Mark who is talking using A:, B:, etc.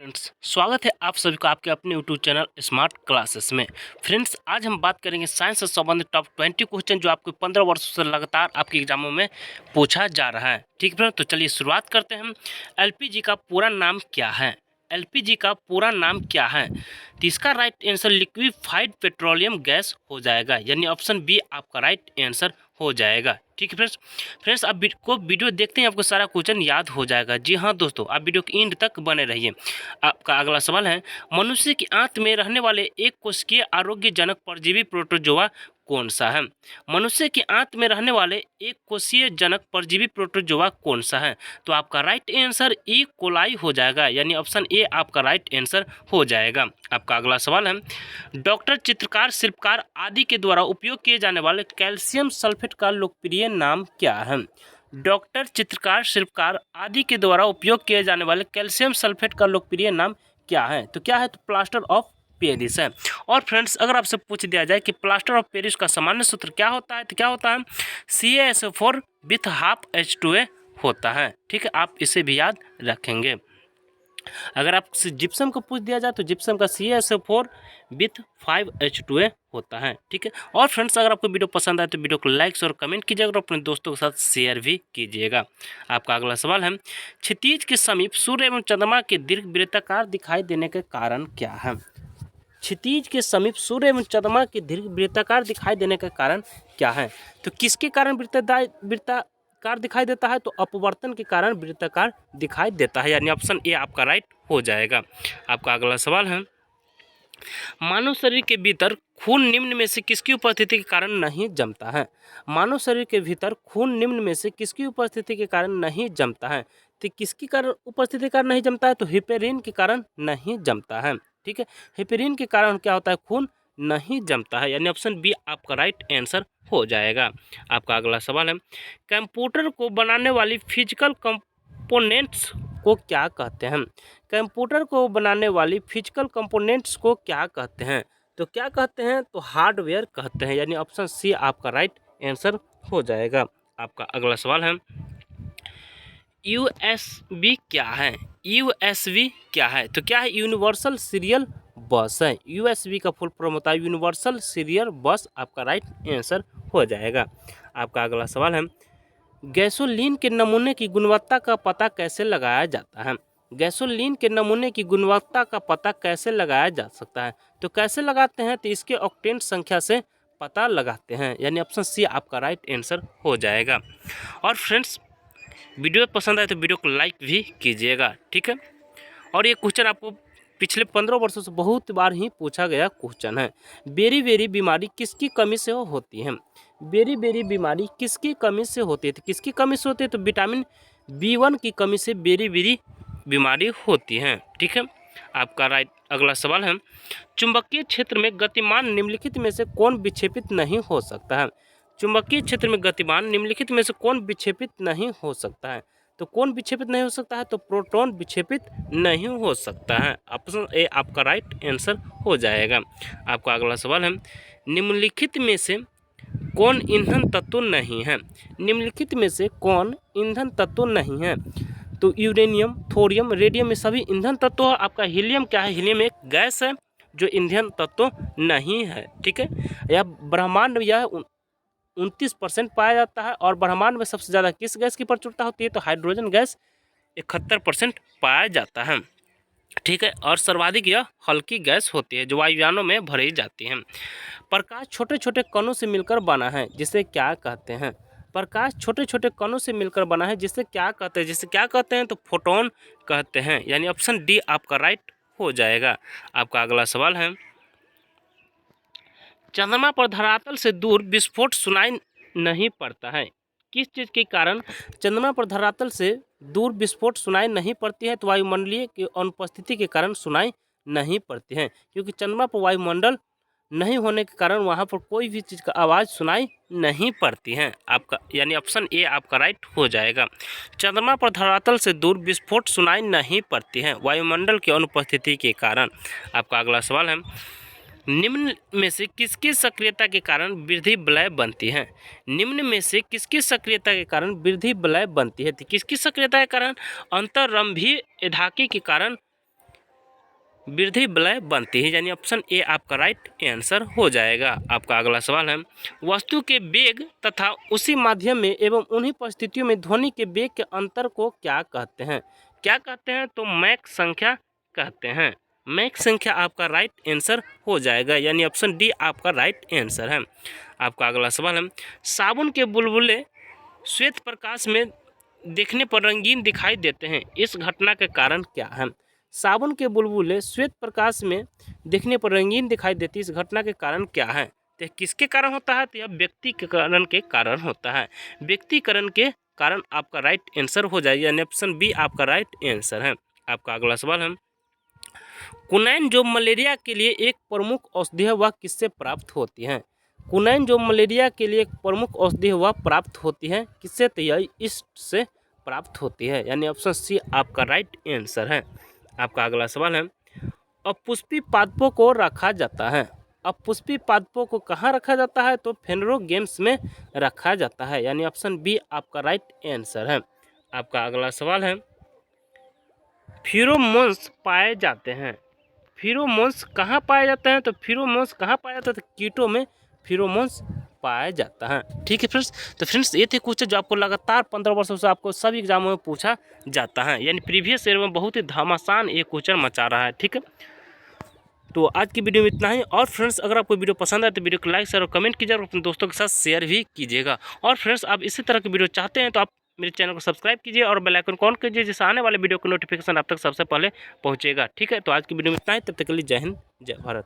A: Friends, स्वागत है आप सभी को आपके अपने यूट्यूब चैनल स्मार्ट क्लासेस में। फ्रेंड्स, आज हम बात करेंगे साइंस से संबंधित टॉप 20 क्वेश्चन जो आपको 15 वर्षों से लगातार आपके एग्जामों में पूछा जा रहा है। ठीक है फ्रेंड्स, तो चलिए शुरुआत करते हैं। एलपीजी का पूरा नाम क्या है? एलपीजी का पूरा नाम क्या है? तो इसका right answer liquefied petroleum gas हो जाएगा, यानी ऑप्शन बी आपका राइट आंसर हो जाएगा। ठीक है फ्रेंड्स आप वीडियो देखते हैं, आपको सारा क्वेश्चन याद हो जाएगा। जी हाँ दोस्तों, आप वीडियो के एंड तक बने रहिए। आपका अगला सवाल है, मनुष्य की आंत में रहने वाले एक कोशिकीय आरोग्यजनक परजीवी प्रोटोजोआ कौन सा है? मनुष्य की आंत में रहने वाले एक कोशिकीय जनक परजीवी प्रोटोजोआ कौन सा है? तो आपका राइट आंसर ई कोलाई हो जाएगा, यानी ऑप्शन ए आपका राइट आंसर हो जाएगा। आपका अगला सवाल है, डॉक्टर, चित्रकार, शिल्पकार आदि के द्वारा उपयोग किए जाने वाले कैल्शियम सल्फेट का लोकप्रिय नाम क्या है? डॉक्टर, चित्रकार, शिल्पकार आदि के द्वारा उपयोग किए जाने वाले कैल्शियम सल्फेट का लोकप्रिय नाम क्या है? तो क्या है? तो प्लास्टर ऑफ पेरिस है। और फ्रेंड्स, अगर आपसे पूछ दिया जाए कि प्लास्टर ऑफ पेरिस का सामान्य सूत्र क्या होता है, तो क्या होता है? CaSO4 विथ हाफ H2A होता है। ठीक है, आप इसे भी याद रखेंगे। अगर आपसे जिप्सम को पूछ दिया जाए तो जिप्सम का CaSO4 विथ 5H2A होता है। ठीक है, और फ्रेंड्स, अगर आपको वीडियो पसंद आए तो वीडियो को लाइक और कमेंट कीजिएगा और अपने दोस्तों के साथ शेयर भी कीजिएगा। आपका अगला सवाल है, क्षितिज के समीप सूर्य एवं चंद्रमा के दीर्घ वृत्ताकार दिखाई देने के कारण क्या है? क्षितिज के समीप सूर्य एवं चंद्रमा के दीर्घ वृत्ताकार दिखाई देने का कारण क्या है? तो किसके कारण वृत्ताकार दिखाई देता है? तो अपवर्तन के कारण वृत्ताकार दिखाई देता है, यानी ऑप्शन ए आपका राइट हो जाएगा। आपका अगला सवाल है, मानव शरीर के भीतर खून निम्न में से किसकी उपस्थिति के कारण नहीं जमता है? मानव शरीर के भीतर खून निम्न में से किसकी उपस्थिति के कारण नहीं जमता है? तो किसकी कारण उपस्थिति के कारण नहीं जमता है? तो हिपेरिन के कारण नहीं जमता है। ठीक है, हिपेरिन के कारण क्या होता है? खून नहीं जमता है, यानी ऑप्शन बी आपका राइट आंसर हो जाएगा। आपका अगला सवाल है, कंप्यूटर को बनाने वाली फिजिकल कंपोनेंट्स को क्या कहते हैं? कंप्यूटर को बनाने वाली फिजिकल कंपोनेंट्स को क्या कहते हैं? तो क्या कहते हैं? तो हार्डवेयर कहते हैं, यानी ऑप्शन सी आपका राइट आंसर हो जाएगा। आपका अगला सवाल है, USB क्या है? USB क्या है? तो क्या है? यूनिवर्सल सीरियल बस है। USB का फुल फॉर्म होता है यूनिवर्सल सीरियल बस, आपका राइट आंसर हो जाएगा। आपका अगला सवाल है, गैसोलीन के नमूने की गुणवत्ता का पता कैसे लगाया जाता है? गैसोलीन के नमूने की गुणवत्ता का पता कैसे लगाया जा सकता है? तो कैसे लगाते हैं? तो इसके ऑक्टेन संख्या से पता लगाते हैं, यानी ऑप्शन सी आपका राइट आंसर हो जाएगा। और फ्रेंड्स, वीडियो पसंद आए तो वीडियो को लाइक भी कीजिएगा। ठीक है, और ये क्वेश्चन आपको पिछले 15 वर्षों से बहुत बार ही पूछा गया क्वेश्चन है। बेरी बीमारी किसकी कमी से होती है? बेरी बीमारी किसकी कमी से होती है? तो किसकी कमी से होती है? तो विटामिन B1 की कमी से बेरी बीमारी होती है। ठीक है, आपका राइट अगला सवाल है, चुंबकीय क्षेत्र में गतिमान निम्नलिखित में से कौन विक्षेपित नहीं हो सकता है? चुंबकीय क्षेत्र में गतिमान निम्नलिखित में से कौन विक्षेपित नहीं हो सकता है? तो कौन विक्षेपित नहीं हो सकता है? तो प्रोटॉन विक्षेपित नहीं हो सकता है, ऑप्शन ए आपका राइट आंसर हो जाएगा। आपका अगला सवाल है, निम्नलिखित में से कौन ईंधन तत्व नहीं है? निम्नलिखित में से कौन ईंधन तत्व नहीं है? तो यूरेनियम, थोरियम, रेडियम ये सभी ईंधन तत्व है। आपका हीलियम क्या है? हीलियम एक गैस है जो ईंधन तत्व नहीं है। ठीक है, यह ब्रह्मांड यह 29% पाया जाता है, और ब्रह्मांड में सबसे ज़्यादा किस गैस की प्रचुरता होती है? तो हाइड्रोजन गैस 71% पाया जाता है। ठीक है, और सर्वाधिक यह हल्की गैस होती है जो वायुयानों में भरी जाती है। प्रकाश छोटे छोटे कणों से मिलकर बना है, जिसे क्या कहते हैं? प्रकाश छोटे छोटे कणों से मिलकर बना है, जिसे क्या कहते हैं? जिसे क्या कहते हैं? तो फोटोन कहते हैं, यानी ऑप्शन डी आपका राइट हो जाएगा। आपका अगला सवाल है, चंद्रमा पर धरातल से दूर विस्फोट सुनाई नहीं पड़ता है, किस चीज़ के कारण चंद्रमा पर धरातल से दूर विस्फोट सुनाई नहीं पड़ती है? तो वायुमंडलीय की अनुपस्थिति के कारण सुनाई नहीं पड़ती है, क्योंकि चंद्रमा पर वायुमंडल नहीं होने के कारण वहाँ पर कोई भी चीज़ का आवाज़ सुनाई नहीं पड़ती है। आपका यानी ऑप्शन ए आपका राइट हो जाएगा। चंद्रमा पर धरातल से दूर विस्फोट सुनाई नहीं पड़ती है वायुमंडल की अनुपस्थिति के कारण। आपका अगला सवाल है, निम्न में से किसकी सक्रियता के कारण वृद्धि वलय बनती है? निम्न में से किसकी सक्रियता के कारण वृद्धि वलय बनती है? तो किसकी सक्रियता के कारण? अंतर्रंभीय एधाकी के कारण वृद्धि वलय बनती है, यानी ऑप्शन ए आपका राइट आंसर हो जाएगा। आपका अगला सवाल है, वस्तु के वेग तथा उसी माध्यम में एवं उन्हीं परिस्थितियों में ध्वनि के वेग के अंतर को क्या कहते हैं? क्या कहते हैं? तो मैक संख्या कहते हैं। मैक संख्या आपका राइट आंसर हो जाएगा, यानी ऑप्शन डी आपका राइट आंसर है। आपका अगला सवाल है, साबुन के बुलबुले श्वेत प्रकाश में देखने पर रंगीन दिखाई देते हैं, इस घटना के कारण क्या है? साबुन के बुलबुले श्वेत प्रकाश में देखने पर रंगीन दिखाई देती है, इस घटना के कारण क्या है? तो किसके कारण होता है? तो यह व्यक्तिकरण के कारण होता है। व्यक्तिकरण के कारण आपका राइट आंसर हो जाएगा, यानी ऑप्शन बी आपका राइट आंसर है। आपका अगला सवाल है, कुनैन जो मलेरिया के लिए एक प्रमुख औषधि है वह किससे प्राप्त होती है? कुनैन जो मलेरिया के लिए एक प्रमुख औषधि है वह प्राप्त होती है किससे? तो यह इससे प्राप्त होती है, यानी ऑप्शन सी आपका राइट आंसर है। आपका अगला सवाल है, अपुष्पी पादपों को रखा जाता है, अपुष्पी पादपों को कहाँ रखा जाता है? तो फेनरो गेम्स में रखा जाता है, यानी ऑप्शन बी आपका राइट आंसर है। आपका अगला सवाल है, फेरोमोन्स पाए जाते हैं, फेरोमोन्स कहाँ पाए जाते हैं? तो फेरोमोन्स कहाँ पाया जाता है? तो कीटों में फेरोमोन्स पाया जाता है। ठीक है फ्रेंड्स, तो फ्रेंड्स ये थे क्वेश्चन जो आपको लगातार 15 वर्षों से आपको सभी एग्जामों में पूछा जाता है, यानी प्रीवियस ईयर में बहुत ही घमासान ये क्वेश्चन मचा रहा है। ठीक है, तो आज की वीडियो में इतना ही। और फ्रेंड्स अगर आपको वीडियो पसंद आए तो वीडियो को लाइक शेयर और कमेंट कीजिएगा और अपने दोस्तों के साथ शेयर भी कीजिएगा। और फ्रेंड्स आप इसी तरह की वीडियो चाहते हैं तो आप मेरे चैनल को सब्सक्राइब कीजिए और बेल आइकन को ऑन कीजिए, जिससे आने वाले वीडियो का नोटिफिकेशन आप तक सबसे पहले पहुंचेगा। ठीक है, तो आज की वीडियो में इतना ही, तब तक के लिए जय हिंद जय भारत।